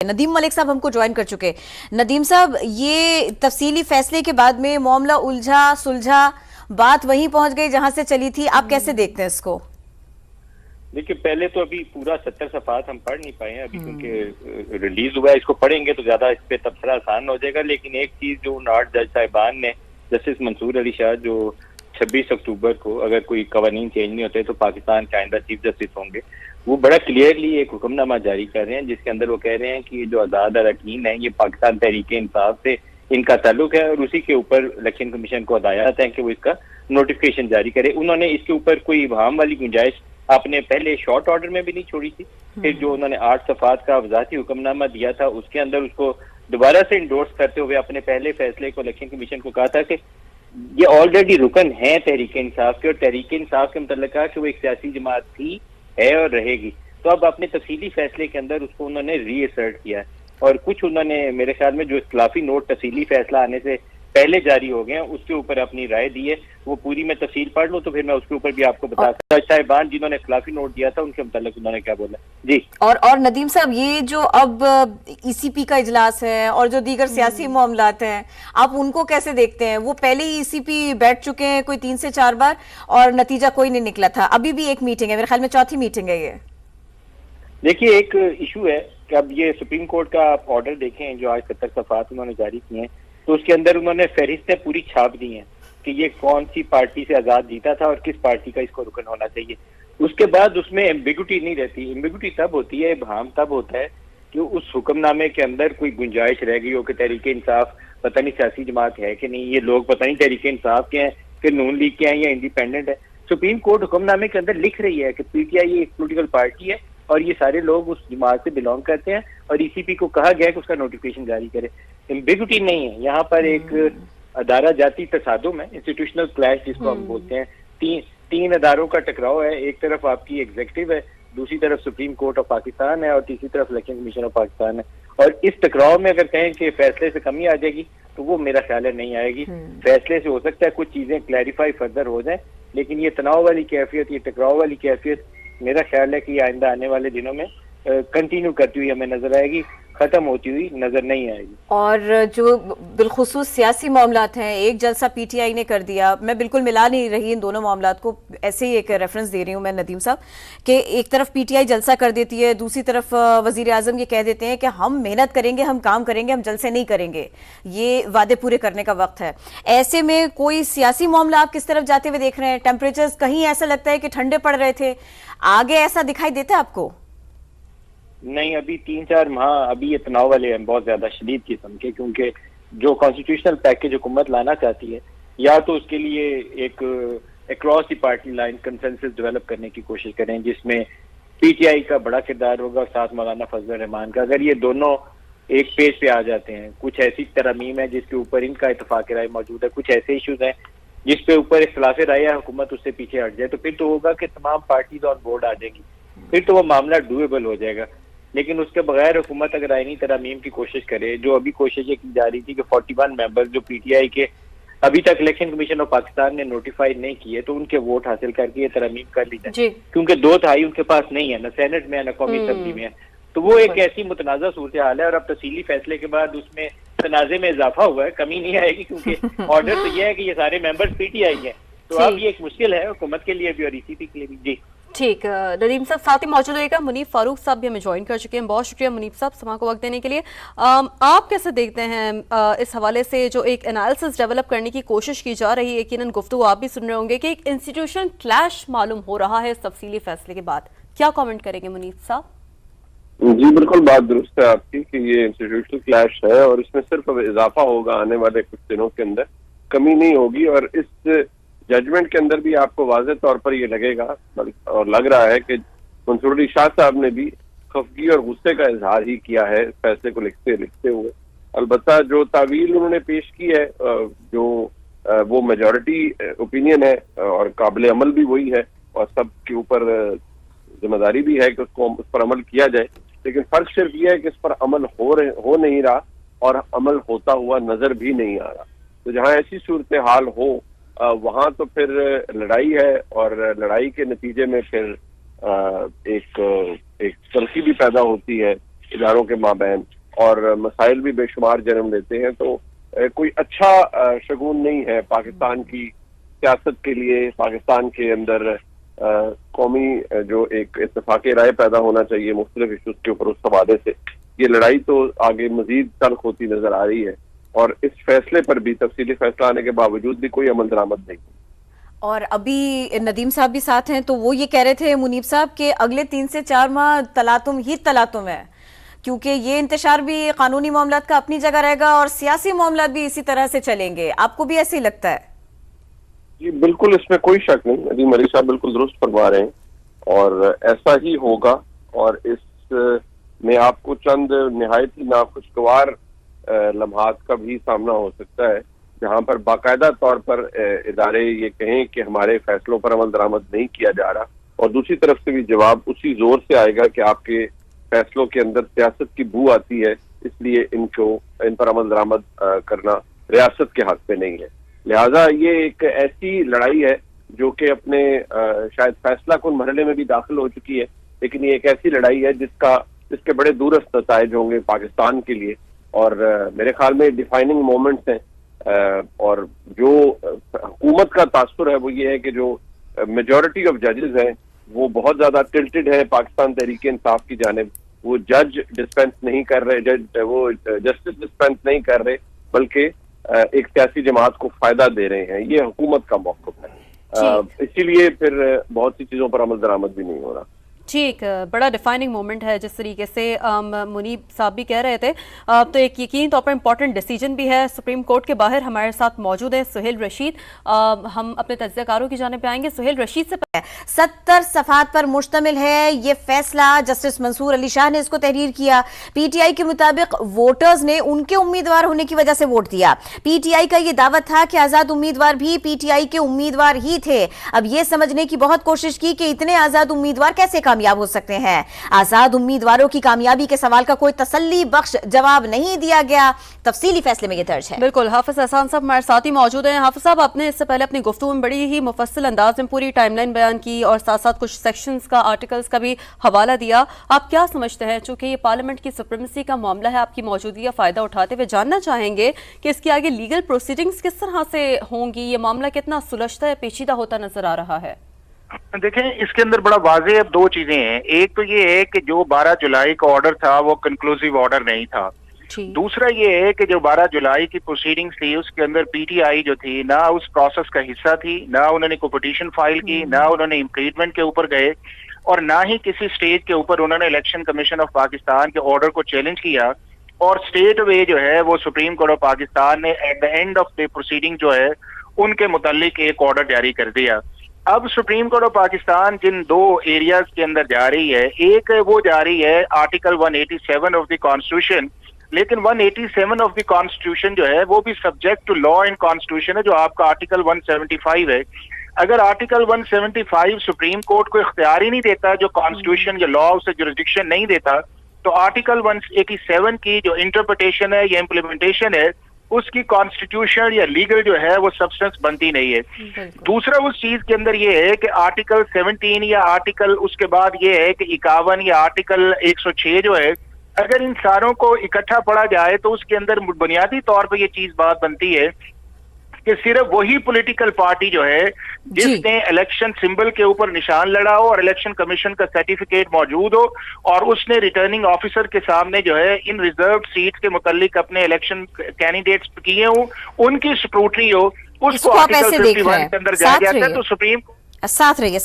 ندیم ملک صاحب ہم کو جوائن کر چکے. ندیم صاحب، یہ تفصیلی فیصلے کے بعد میں معاملہ الجھا سلجھا، بات وہیں پہنچ گئی جہاں سے چلی تھی. آپ کیسے دیکھتے ہیں اس کو؟ دیکھیے، پہلے تو ابھی پورا 70 صفحات ہم پڑھ نہیں پائے ہیں ابھی، کیونکہ ریلیز ہوا ہے. اس کو پڑھیں گے تو زیادہ اس پہ تبصرہ آسان ہو جائے گا. لیکن ایک چیز جو 8 جج صاحبان نے، جسٹس منصور علی شاہ جو 26 اکتوبر کو اگر کوئی قوانین چینج نہیں ہوتے تو پاکستان کے آئندہ چیف جسٹس ہوں گے، وہ بڑا کلیئرلی ایک حکم نامہ جاری کر رہے ہیں جس کے اندر وہ کہہ رہے ہیں کہ جو آزاد اراکین ہیں یہ پاکستان تحریک انصاف سے ان کا تعلق ہے، اور اسی کے اوپر الیکشن کمیشن کو ہدایت ہے کہ وہ اس کا نوٹیفکیشن جاری کرے. انہوں نے اس کے اوپر کوئی ابہام والی گنجائش آپ نے پہلے شارٹ آرڈر میں بھی نہیں چھوڑی تھی. پھر جو انہوں نے 8 صفحات کا وضاحتی حکم نامہ دیا تھا اس کے اندر اس کو دوبارہ سے انڈورس کرتے ہوئے اپنے پہلے فیصلے کو الیکشن کمیشن کو کہا تھا کہ یہ آلریڈی رکن ہیں تحریک انصاف کے، اور تحریک انصاف کے متعلق کہا کہ وہ ایک سیاسی جماعت تھی، ہے اور رہے گی. تو اب اپنے تفصیلی فیصلے کے اندر اس کو انہوں نے ری اسرٹ کیا ہے، اور کچھ انہوں نے میرے خیال میں جو اختلافی نوٹ تفصیلی فیصلہ آنے سے پہلے جاری ہو گئے ہیں اس کے اوپر اپنی رائے دی ہے. وہ پوری میں تفصیل پڑھ لوں تو پھر میں اس کے اوپر بھی آپ کو بتا سکتا ہوں. صاحبان جنہوں نے اختلافی نوٹ دیا تھا ان کے متعلق انہوں نے کیا بولا. جی اور ندیم صاحب، یہ جو اب ای سی پی کا اجلاس ہے اور جو دیگر سیاسی معاملات ہیں، آپ ان کو کیسے دیکھتے ہیں؟ وہ پہلے ہی ای سی پی بیٹھ چکے ہیں کوئی 3 سے 4 بار اور نتیجہ کوئی نہیں نکلا تھا. ابھی بھی ایک میٹنگ ہے، میرے خیال میں 4تھی میٹنگ ہے. یہ دیکھیے ایک ایشو ہے کہ اب یہ سپریم کورٹ کا آپ آرڈر دیکھیں جو آج 70 صفحات انہوں نے جاری کیے ہیں، تو اس کے اندر انہوں نے فہرستیں پوری چھاپ دی ہیں کہ یہ کون سی پارٹی سے آزاد جیتا تھا اور کس پارٹی کا اس کو رکن ہونا چاہیے. اس کے بعد اس میں ایمبیگوٹی نہیں رہتی. ایمبیگوٹی تب ہوتی ہے، ابہام تب ہوتا ہے کہ اس حکم نامے کے اندر کوئی گنجائش رہ گئی ہو کہ تحریک انصاف پتہ نہیں سیاسی جماعت ہے کہ نہیں، یہ لوگ پتہ نہیں تحریک انصاف کے ہیں کہ نون لیگ کے ہیں یا انڈیپینڈنٹ ہے. سپریم کورٹ حکم نامے کے اندر لکھ رہی ہے کہ پی ٹی آئی ایک پولیٹیکل پارٹی ہے اور یہ سارے لوگ اس جماعت سے بلونگ کرتے ہیں، اور ای سی پی کو کہا گیا ہے کہ اس کا نوٹیفکیشن جاری کرے. ایمبیگوٹی نہیں ہے یہاں پر. ایک ادارہ جاتی تصادم ہے، انسٹیٹیوشنل کلیش جس کو ہم بولتے ہیں. تین اداروں کا ٹکراؤ ہے. ایک طرف آپ کی ایگزیکٹو ہے، دوسری طرف سپریم کورٹ آف پاکستان ہے، اور تیسری طرف الیکشن کمیشن آف پاکستان ہے. اور اس ٹکراؤ میں اگر کہیں کہ فیصلے سے کمی آ جائے گی تو وہ میرا خیال ہے نہیں آئے گی. فیصلے سے ہو سکتا ہے کچھ چیزیں کلیریفائی فردر ہو جائیں، لیکن یہ تناؤ والی کیفیت، یہ ٹکراؤ والی کیفیت میرا خیال ہے کہ یہ آئندہ آنے والے دنوں میں کنٹینیو کرتی ہوئی ہمیں نظر آئے گی، ختم ہوتی ہوئی نظر نہیں آئے گی. اور جو بالخصوص سیاسی معاملات ہیں، ایک جلسہ پی ٹی آئی نے کر دیا. میں بالکل ملا نہیں رہی ان دونوں معاملات کو، ایسے ہی ایک ریفرنس دے رہی ہوں میں ندیم صاحب، کہ ایک طرف پی ٹی آئی جلسہ کر دیتی ہے، دوسری طرف وزیر اعظم یہ کہہ دیتے ہیں کہ ہم محنت کریں گے، ہم کام کریں گے، ہم جلسے نہیں کریں گے، یہ وعدے پورے کرنے کا وقت ہے. ایسے میں کوئی سیاسی معاملہ آپ کس طرف جاتے ہوئے دیکھ رہے ہیں؟ ٹیمپریچرز کہیں ایسا لگتا ہے کہ ٹھنڈے پڑ رہے تھے، آگے ایسا دکھائی دیتا ہے آپ کو؟ نہیں، ابھی 3-4 ماہ ابھی یہ تناؤ والے ہیں بہت زیادہ شدید قسم کے، کیونکہ جو کانسٹیٹیوشنل پیکج حکومت لانا چاہتی ہے یا تو اس کے لیے ایک across the party line consensus develop کرنے کی کوشش کریں جس میں پی ٹی آئی کا بڑا کردار ہوگا اور ساتھ مولانا فضل الرحمان کا. اگر یہ دونوں ایک پیج پہ آ جاتے ہیں، کچھ ایسی ترامیم ہے جس کے اوپر ان کا اتفاق رائے موجود ہے، کچھ ایسے ایشوز ہیں جس پہ اوپر اختلاف رائے ہے، حکومت اس سے پیچھے ہٹ جائے، تو پھر تو ہوگا کہ تمام پارٹیز آن بورڈ آ جائیں گی، پھر تو وہ معاملہ ڈویبل ہو جائے گا. لیکن اس کے بغیر حکومت اگر آئینی ترامیم کی کوشش کرے، جو ابھی کوششیں کی جا رہی تھی کہ 41 ممبر جو پی ٹی آئی کے ابھی تک الیکشن کمیشن آف پاکستان نے نوٹیفائی نہیں کیے، تو ان کے ووٹ حاصل کر کے یہ ترامیم کر لی جائے، کیونکہ 2/3 ان کے پاس نہیں ہے، نہ سینٹ میں ہے نہ قومی اسمبلی میں ہے. تو وہ ایک ایسی متنازع صورتحال ہے، اور اب تفصیلی فیصلے کے بعد اس میں تنازع میں اضافہ ہوا ہے، کمی نہیں آئے گی، کیونکہ آرڈر تو یہ ہے کہ یہ سارے ممبرز پی ٹی آئی ہیں. تو اب یہ ایک مشکل ہے حکومت کے لیے بھی اور ای سی پی کے لیے بھی. جی ٹھیک، ندیم صاحب ساتھ ہی موجود رہے گا. منیف فاروق صاحب بھی ہمیں جوائن کر چکے ہیں. بہت شکریہ منیف صاحب سما کو وقت دینے کے لیے. آپ کیسے دیکھتے ہیں اس حوالے سے جو ایک انالیسس ڈیولپ کرنے کی کوشش کی جا رہی ہے؟ یقیناً گفتگو آپ بھی سن رہے ہوں گے کہ ایک انسٹیٹیوشن کلیش معلوم ہو رہا ہے اس تفصیلی فیصلے کے بعد. کیا کامنٹ کریں گے منیف صاحب؟ جی بالکل بات درست ہے آپ کی کہ یہ انسٹیٹیوشنل کلیش ہے، اور اس میں صرف اب اضافہ ہوگا آنے والے کچھ دنوں کے اندر، کمی نہیں ہوگی. اور اس ججمنٹ کے اندر بھی آپ کو واضح طور پر یہ لگے گا اور لگ رہا ہے کہ منصور علی شاہ صاحب نے بھی خفگی اور غصے کا اظہار ہی کیا ہے اس فیصلے کو لکھتے ہوئے. البتہ جو تعویل انہوں نے پیش کی ہے جو وہ میجورٹی اوپینین ہے اور قابل عمل بھی وہی ہے، اور سب کے اوپر ذمہ داری بھی ہے کہ اس پر عمل کیا جائے. لیکن فرق صرف یہ ہے کہ اس پر عمل ہو نہیں رہا اور عمل ہوتا ہوا نظر بھی نہیں آ رہا. تو جہاں ایسی صورتحال ہو وہاں تو پھر لڑائی ہے، اور لڑائی کے نتیجے میں پھر ایک تلخی بھی پیدا ہوتی ہے اداروں کے مابین اور مسائل بھی بے شمار جنم لیتے ہیں، تو کوئی اچھا شگون نہیں ہے پاکستان کی سیاست کے لیے. پاکستان کے اندر قومی جو ایک اتفاق رائے پیدا ہونا چاہیے مختلف ایشوز کے اوپر، اس حوالے سے یہ لڑائی تو آگے مزید تلخ ہوتی نظر آ رہی ہے، اور اس فیصلے پر بھی تفصیلی فیصلہ آنے کے باوجود بھی کوئی عمل درآمد نہیں. اور ابھی ندیم صاحب بھی ساتھ ہیں تو وہ یہ کہہ رہے تھے منیب صاحب کہ اگلے 3 سے 4 ماہ تلاطم ہی تلاطم ہے، کیونکہ یہ انتشار بھی قانونی معاملات کا اپنی جگہ رہے گا اور سیاسی معاملات بھی اسی طرح سے چلیں گے. آپ کو بھی ایسے ہی لگتا ہے؟ جی بالکل، اس میں کوئی شک نہیں. ندیم علی صاحب بالکل درست فرما رہے ہیں، اور ایسا ہی ہوگا. اور اس میں آپ کو چند نہایت ہی ناخوشگوار لمحات کا بھی سامنا ہو سکتا ہے، جہاں پر باقاعدہ طور پر ادارے یہ کہیں کہ ہمارے فیصلوں پر عمل درآمد نہیں کیا جا رہا، اور دوسری طرف سے بھی جواب اسی زور سے آئے گا کہ آپ کے فیصلوں کے اندر سیاست کی بو آتی ہے، اس لیے ان پر عمل درآمد کرنا ریاست کے حق پہ نہیں ہے. لہٰذا یہ ایک ایسی لڑائی ہے جو کہ اپنے شاید فیصلہ کن مرحلے میں بھی داخل ہو چکی ہے، لیکن یہ ایک ایسی لڑائی ہے جس کے بڑے دورست نتائج ہوں گے پاکستان کے لیے. اور میرے خیال میں ڈیفائننگ مومنٹس ہیں، اور جو حکومت کا تاثر ہے وہ یہ ہے کہ جو میجورٹی آف ججز ہیں وہ بہت زیادہ ٹلٹڈ ہے پاکستان تحریک انصاف کی جانب. وہ جج ڈسپینس نہیں کر رہے، وہ جسٹس ڈسپینس نہیں کر رہے، بلکہ ایک سیاسی جماعت کو فائدہ دے رہے ہیں. یہ حکومت کا موقف ہے، اسی لیے پھر بہت سی چیزوں پر عمل درآمد بھی نہیں ہو رہا. جی، ایک بڑا ڈیفائننگ مومنٹ ہے جس طریقے سے منیب صاحب بھی کہہ رہے تھے. تو ایک یقینی طور پر امپورٹنٹ ڈیسیجن بھی ہے. سپریم کورٹ کے باہر ہمارے ساتھ موجود ہے سہیل رشید. ہم اپنے تجزیہ کاروں کی جانب پہ آئیں گے. سہیل رشید سے 70 صفحات پر مشتمل ہے یہ فیصلہ. جسٹس منصور علی شاہ نے اس کو تحریر کیا. پی ٹی آئی کے مطابق ووٹرز نے ان کے امیدوار ہونے کی وجہ سے ووٹ دیا. پی ٹی آئی کا یہ دعویٰ تھا کہ آزاد امیدوار بھی پی ٹی آئی کے امیدوار ہی تھے. اب یہ سمجھنے کی بہت کوشش کی کہ اتنے آزاد امیدوار کیسے کامیاب ہو سکتے ہیں. آزاد امیدواروں کی کامیابی کے سوال کا کوئی تسلی بخش جواب نہیں دیا گیا. تفصیلی فیصلے میں یہ درج ہے. بالکل. حافظ احسان صاحب ہمارے ساتھ ہی موجود ہیں. حافظ صاحب، آپ نے اس سے پہلے اپنی گفتگو میں بڑی ہی مفصل انداز میں پوری ٹائم لائن بیان کی اور ساتھ ساتھ کچھ سیکشنز کا، آرٹیکلز کا بھی حوالہ دیا. آپ کیا سمجھتے ہیں، چونکہ یہ پارلیمنٹ کی سپریمیسی کا معاملہ ہے، آپ کی موجودگی کا فائدہ اٹھاتے ہوئے جاننا چاہیں گے کہ اس کے آگے لیگل پروسیڈنگز کس طرح سے ہوں گی؟ یہ معاملہ کتنا سلجھتا ہے، پیچیدہ ہوتا نظر آ رہا ہے؟ دیکھیں، اس کے اندر بڑا واضح اب 2 چیزیں ہیں. ایک تو یہ ہے کہ جو 12 جولائی کا آرڈر تھا وہ کنکلوسیو آرڈر نہیں تھا. دوسرا یہ ہے کہ جو 12 جولائی کی پروسیڈنگز تھی اس کے اندر پی ٹی آئی جو تھی نہ اس پروسیس کا حصہ تھی، نہ انہوں نے کوئی پٹیشن فائل کی، نہ انہوں نے امپیچمنٹ کے اوپر گئے، اور نہ ہی کسی سٹیج کے اوپر انہوں نے الیکشن کمیشن آف پاکستان کے آرڈر کو چیلنج کیا. اور اسٹیٹ وے جو ہے وہ سپریم کورٹ آف پاکستان نے at the end of the proceeding جو ہے ان کے متعلق ایک آرڈر جاری کر دیا. اب سپریم کورٹ آف پاکستان جن 2 ایریاز کے اندر جا رہی ہے، ایک وہ جا رہی ہے آرٹیکل 187 آف دی کانسٹیٹیوشن، لیکن 187 آف دی کانسٹیٹیوشن جو ہے وہ بھی subject to law and constitution ہے، جو آپ کا آرٹیکل 175 ہے. اگر آرٹیکل 175 سپریم کورٹ کو اختیار ہی نہیں دیتا، جو کانسٹیٹیوشن یا لا اسے جوریسڈکشن نہیں دیتا، تو آرٹیکل 187 کی جو انٹرپریٹیشن ہے یا امپلیمنٹیشن ہے اس کی کانسٹیٹیوشن یا لیگل جو ہے وہ سبسٹنس بنتی نہیں ہے. دوسرا اس چیز کے اندر یہ ہے کہ آرٹیکل 17 یا آرٹیکل اس کے بعد یہ ہے کہ 51 یا آرٹیکل 106 جو ہے، اگر ان ساروں کو اکٹھا پڑھا جائے تو اس کے اندر بنیادی طور پہ یہ چیز بات بنتی ہے کہ صرف وہی پولیٹیکل پارٹی جو ہے جس نے الیکشن سمبل کے اوپر نشان لڑا ہو اور الیکشن کمیشن کا سرٹیفکیٹ موجود ہو اور اس نے ریٹرننگ آفیسر کے سامنے جو ہے ان ریزرو سیٹ کے متعلق اپنے الیکشن کینڈیڈیٹس کیے ہوں، ان کی سکروٹری ہو، اس کو آرٹیکل 51 کے اندر جایا جاتا ہے. تو سپریم ساتھ رہیے